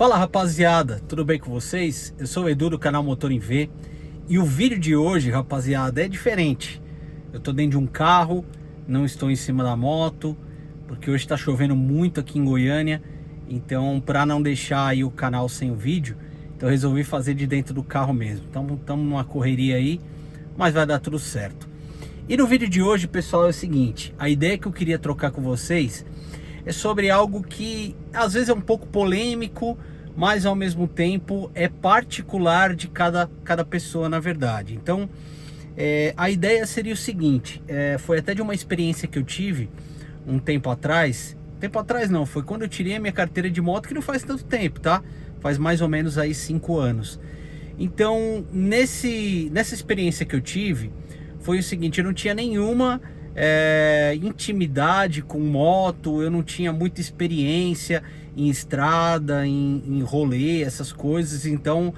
Fala rapaziada, tudo bem com vocês? Eu sou o Edu do canal Motor em V e o vídeo de hoje, rapaziada, é diferente. Eu tô dentro de um carro, não estou em cima da moto, porque hoje tá chovendo muito aqui em Goiânia. Então, para não deixar aí o canal sem o vídeo, então eu resolvi fazer de dentro do carro mesmo. Então, estamos numa correria aí, mas vai dar tudo certo. E no vídeo de hoje, pessoal, é o seguinte: a ideia que eu queria trocar com vocês é sobre algo que às vezes é um pouco polêmico, mas ao mesmo tempo é particular de cada pessoa, na verdade. Então, a ideia seria o seguinte: foi até de uma experiência que eu tive um tempo atrás. Tempo atrás não, foi quando eu tirei a minha carteira de moto, que não faz tanto tempo, tá? Faz mais ou menos aí 5 anos. Então, nessa experiência que eu tive, foi o seguinte: eu não tinha nenhuma intimidade com moto, eu não tinha muita experiência em estrada, em rolê, essas coisas. Então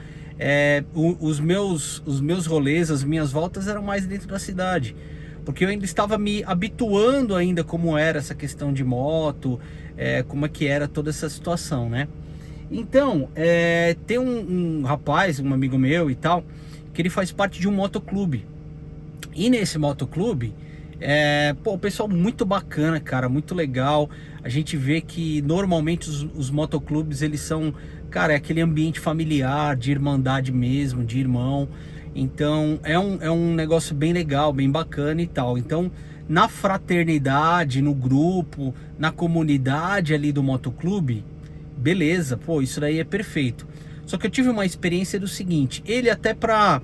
os meus rolês, as minhas voltas eram mais dentro da cidade, porque eu ainda estava me habituando ainda como era essa questão de moto, como é que era toda essa situação, né? Então tem um rapaz, um amigo meu e tal, que ele faz parte de um motoclube. E nesse motoclube, o pessoal muito bacana, cara, muito legal. A gente vê que normalmente os motoclubes, eles são, cara, aquele ambiente familiar, de irmandade mesmo, de irmão. Então é um negócio bem legal, bem bacana e tal. Então, na fraternidade, no grupo, na comunidade ali do motoclube, beleza, isso daí é perfeito. Só que eu tive uma experiência do seguinte: ele até pra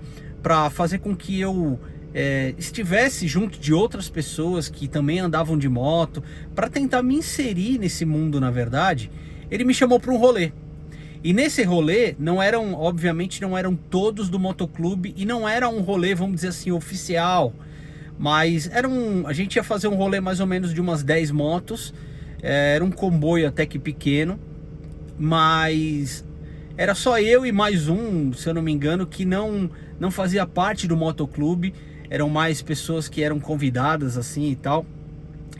fazer com que eu estivesse junto de outras pessoas que também andavam de moto, para tentar me inserir nesse mundo, na verdade, ele me chamou para um rolê. E nesse rolê obviamente não eram todos do motoclube, e não era um rolê, vamos dizer assim, oficial, mas a gente ia fazer um rolê mais ou menos de umas 10 motos. Era um comboio até que pequeno, mas era só eu e mais um, se eu não me engano, que não fazia parte do motoclube. Eram mais pessoas que eram convidadas assim e tal.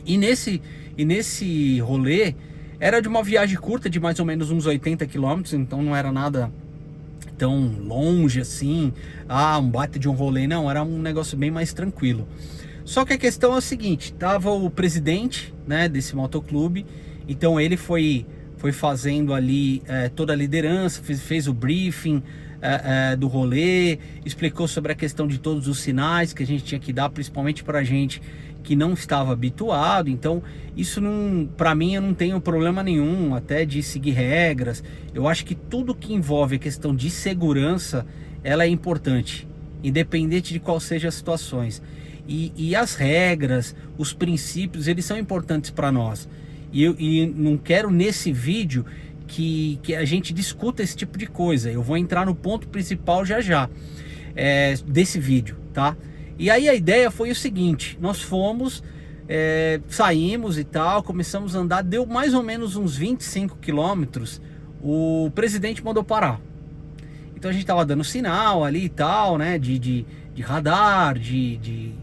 E nesse rolê era de uma viagem curta de mais ou menos uns 80 quilômetros, então não era nada tão longe assim, um baita de um rolê, não, era um negócio bem mais tranquilo. Só que a questão é o seguinte: tava o presidente, né, desse motoclube, então ele foi fazendo ali toda a liderança, fez o briefing do rolê, explicou sobre a questão de todos os sinais que a gente tinha que dar, principalmente para a gente que não estava habituado. Então isso para mim, eu não tenho problema nenhum até de seguir regras. Eu acho que tudo que envolve a questão de segurança, ela é importante, independente de qual seja as situações. E as regras, os princípios, eles são importantes para nós. E não quero nesse vídeo que a gente discuta esse tipo de coisa. Eu vou entrar no ponto principal já desse vídeo, tá? E aí a ideia foi o seguinte: nós fomos, saímos e tal, começamos a andar, deu mais ou menos uns 25 quilômetros, o presidente mandou parar. Então a gente tava dando sinal ali e tal, né, de radar, de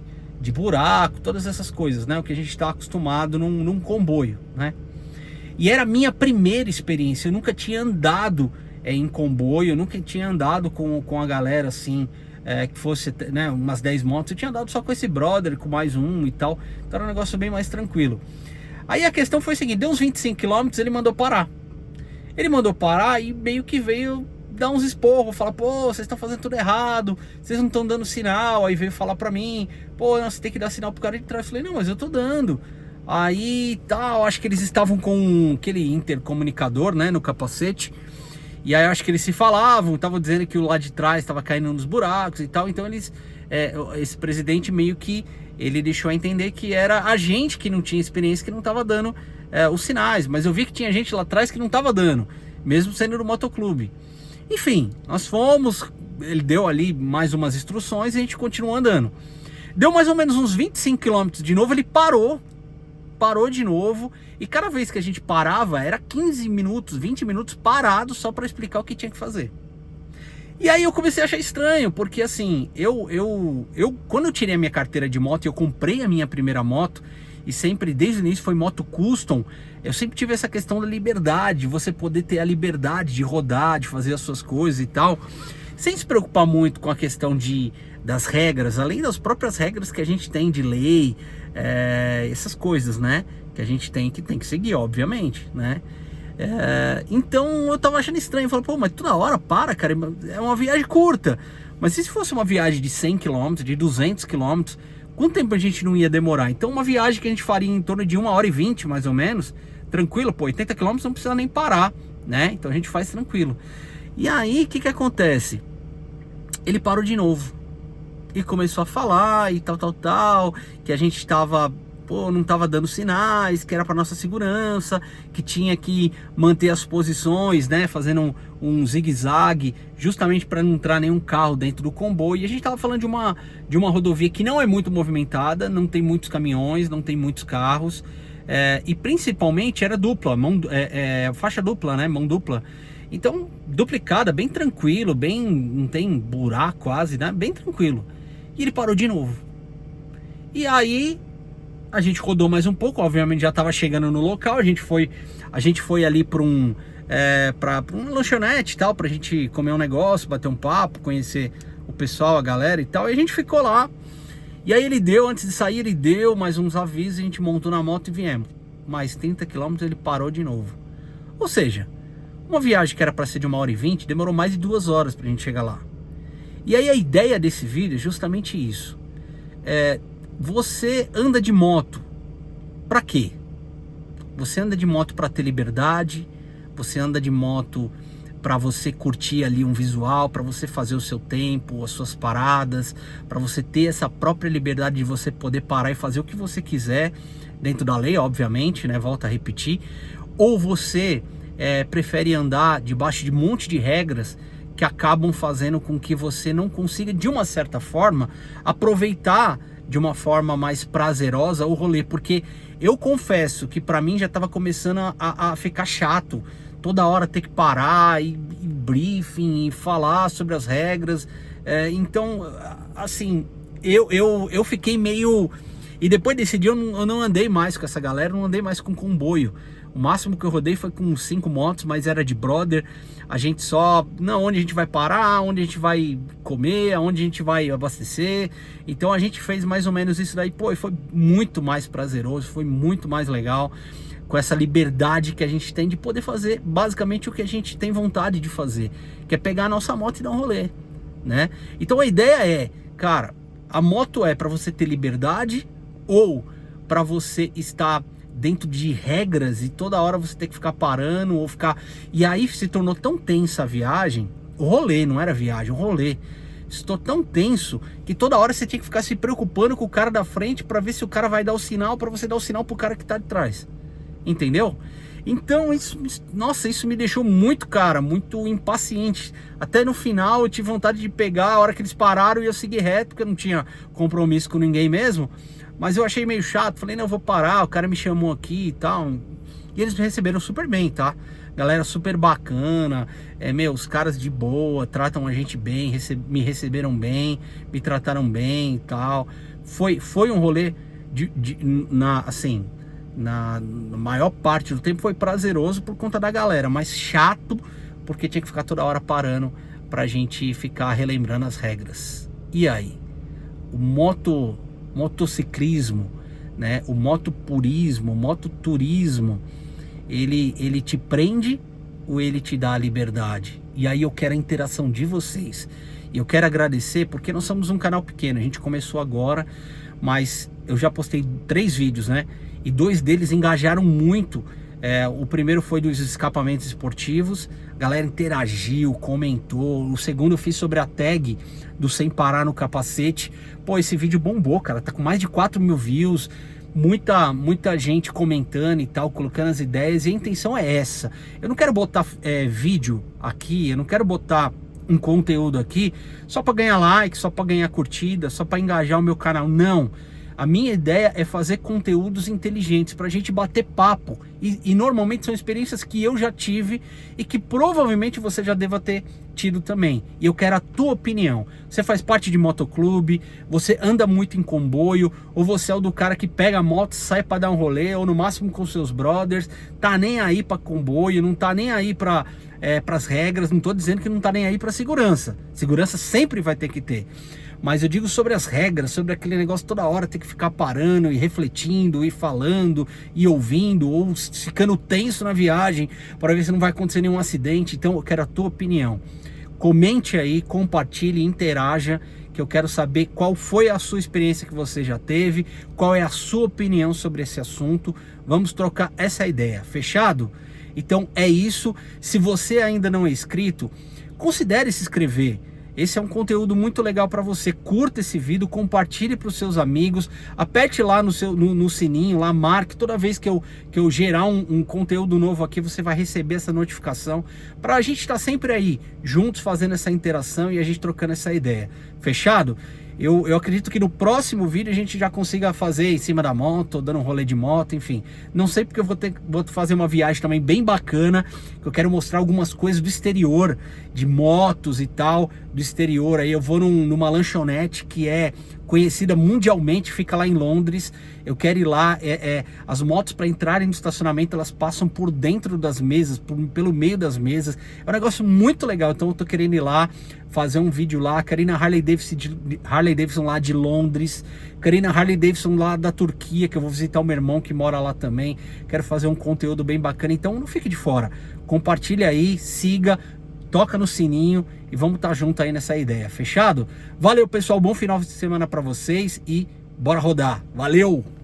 buraco, todas essas coisas, né, o que a gente está acostumado num comboio, né? E era a minha primeira experiência, eu nunca tinha andado em comboio, eu nunca tinha andado com a galera assim, que fosse, né, umas 10 motos. Eu tinha andado só com esse brother, com mais um e tal, então era um negócio bem mais tranquilo. Aí a questão foi a seguinte: deu uns 25 quilômetros, ele mandou parar. Ele mandou parar e meio que veio dar uns esporros, falar: vocês estão fazendo tudo errado, vocês não estão dando sinal. Aí veio falar pra mim: você tem que dar sinal pro cara de trás. Eu falei: não, mas eu tô dando. Aí tal, acho que eles estavam com aquele intercomunicador, né, no capacete. E aí acho que eles se falavam, estavam dizendo que o lado de trás estava caindo nos buracos e tal. Então esse presidente meio que ele deixou a entender que era a gente que não tinha experiência, que não estava dando os sinais. Mas eu vi que tinha gente lá atrás que não estava dando, mesmo sendo do motoclube. Enfim, nós fomos, ele deu ali mais umas instruções e a gente continuou andando. Deu mais ou menos uns 25 quilômetros de novo, ele parou de novo, e cada vez que a gente parava era 15 minutos, 20 minutos parado só para explicar o que tinha que fazer. E aí eu comecei a achar estranho, porque assim, eu quando eu tirei a minha carteira de moto e eu comprei a minha primeira moto, e sempre desde o início foi moto custom, eu sempre tive essa questão da liberdade, você poder ter a liberdade de rodar, de fazer as suas coisas e tal, sem se preocupar muito com a questão das regras, além das próprias regras que a gente tem de lei, essas coisas, né? Que a gente tem que seguir, obviamente, né? Então eu tava achando estranho, falei, pô, mas toda hora para, cara, é uma viagem curta. Mas se fosse uma viagem de 100 km, de 200 km, quanto tempo a gente não ia demorar? Então uma viagem que a gente faria em torno de 1h20, mais ou menos, tranquilo, pô, 80 km não precisa nem parar, né? Então a gente faz tranquilo. E aí, o que acontece? Ele parou de novo e começou a falar e tal, que a gente estava, pô, não estava dando sinais, que era para nossa segurança, que tinha que manter as posições, né, fazendo um zigue-zague, justamente para não entrar nenhum carro dentro do comboio. E a gente estava falando de uma rodovia que não é muito movimentada, não tem muitos caminhões, não tem muitos carros, e principalmente era dupla, faixa dupla, né, mão dupla. Então, duplicada, bem tranquilo, não tem buraco quase, né? Bem tranquilo. E ele parou de novo. E aí, a gente rodou mais um pouco, obviamente já estava chegando no local, a gente foi ali para uma lanchonete e tal, pra gente comer um negócio, bater um papo, conhecer o pessoal, a galera e tal, e a gente ficou lá. E aí antes de sair, ele deu mais uns avisos, a gente montou na moto e viemos. Mais 30 km ele parou de novo. Ou seja, uma viagem que era para ser de 1h20, demorou mais de 2 horas pra gente chegar lá. E aí a ideia desse vídeo é justamente isso. Você anda de moto pra quê? Você anda de moto para ter liberdade, você anda de moto para você curtir ali um visual, para você fazer o seu tempo, as suas paradas, para você ter essa própria liberdade de você poder parar e fazer o que você quiser, dentro da lei, obviamente, né? Volto a repetir. Ou você prefere andar debaixo de um monte de regras que acabam fazendo com que você não consiga, de uma certa forma, aproveitar de uma forma mais prazerosa o rolê, porque eu confesso que para mim já estava começando a ficar chato, toda hora ter que parar e briefing e falar sobre as regras, então assim, eu fiquei meio... E depois desse dia eu não andei mais com essa galera, não andei mais com comboio. O máximo que eu rodei foi com 5 motos, mas era de brother. A gente só, não, onde a gente vai parar, onde a gente vai comer, aonde a gente vai abastecer. Então a gente fez mais ou menos isso daí. Pô, e foi muito mais prazeroso, foi muito mais legal, com essa liberdade que a gente tem de poder fazer basicamente o que a gente tem vontade de fazer, que é pegar a nossa moto e dar um rolê, né? Então a ideia cara, a moto é para você ter liberdade ou para você estar dentro de regras e toda hora você ter que ficar parando ou ficar... E aí se tornou tão tensa a viagem, o rolê, não era viagem, o rolê. Se tornou tão tenso que toda hora você tinha que ficar se preocupando com o cara da frente para ver se o cara vai dar o sinal, para você dar o sinal pro cara que tá de trás. Entendeu? Então nossa, isso me deixou muito, cara, muito impaciente. Até no final eu tive vontade de pegar, a hora que eles pararam e eu segui reto, porque eu não tinha compromisso com ninguém mesmo. Mas eu achei meio chato, falei, não, eu vou parar, o cara me chamou aqui e tal. E eles me receberam super bem, tá? Galera super bacana, os caras de boa, tratam a gente bem, me receberam bem, me trataram bem e tal. Foi um rolê, na maior parte do tempo foi prazeroso por conta da galera, mas chato porque tinha que ficar toda hora parando pra gente ficar relembrando as regras. E aí? O motociclismo, né? O motopurismo, o mototurismo, ele te prende ou ele te dá a liberdade? E aí eu quero a interação de vocês. E eu quero agradecer porque nós somos um canal pequeno, a gente começou agora, mas eu já postei 3 vídeos, né? E 2 deles engajaram muito. O primeiro foi dos escapamentos esportivos, a galera interagiu, comentou. O segundo eu fiz sobre a tag do sem parar no capacete. Pô, esse vídeo bombou, cara, tá com mais de 4.000 views, muita gente comentando e tal, colocando as ideias, e a intenção é essa. Eu não quero botar vídeo aqui, eu não quero botar um conteúdo aqui só para ganhar like, só para ganhar curtida, só para engajar o meu canal, não. A minha ideia é fazer conteúdos inteligentes para a gente bater papo. E normalmente são experiências que eu já tive e que provavelmente você já deva ter tido também. E eu quero a tua opinião. Você faz parte de motoclube, você anda muito em comboio, ou você é o do cara que pega a moto, sai para dar um rolê, ou no máximo com seus brothers, tá nem aí para comboio, não tá nem aí para as regras, não tô dizendo que não tá nem aí para segurança. Segurança sempre vai ter que ter. Mas eu digo sobre as regras, sobre aquele negócio toda hora ter que ficar parando e refletindo e falando e ouvindo, ou ficando tenso na viagem para ver se não vai acontecer nenhum acidente. Então eu quero a tua opinião. Comente aí, compartilhe, interaja, que eu quero saber qual foi a sua experiência que você já teve, qual é a sua opinião sobre esse assunto. Vamos trocar essa ideia, fechado? Então é isso. Se você ainda não é inscrito, considere se inscrever. Esse é um conteúdo muito legal para você. Curta esse vídeo, compartilhe para os seus amigos, aperte lá no sininho, lá marque. Toda vez que eu gerar um conteúdo novo aqui, você vai receber essa notificação, para a gente estar sempre aí, juntos, fazendo essa interação e a gente trocando essa ideia. Fechado? Eu acredito que no próximo vídeo a gente já consiga fazer em cima da moto, dando um rolê de moto, enfim. Não sei porque eu vou fazer uma viagem também bem bacana, que eu quero mostrar algumas coisas do exterior, de motos e tal, do exterior. Aí eu vou numa lanchonete que é conhecida mundialmente, fica lá em Londres. Eu quero ir lá, as motos para entrarem no estacionamento, elas passam por dentro das mesas, pelo meio das mesas. É um negócio muito legal, então eu tô querendo ir lá, fazer um vídeo lá. Quero ir na Harley Davidson lá de Londres, quero ir na Harley Davidson lá da Turquia, que eu vou visitar o meu irmão que mora lá também. Quero fazer um conteúdo bem bacana, então não fique de fora. Compartilha aí, siga, toca no sininho e vamos estar junto aí nessa ideia, fechado? Valeu, pessoal, bom final de semana para vocês e bora rodar. Valeu!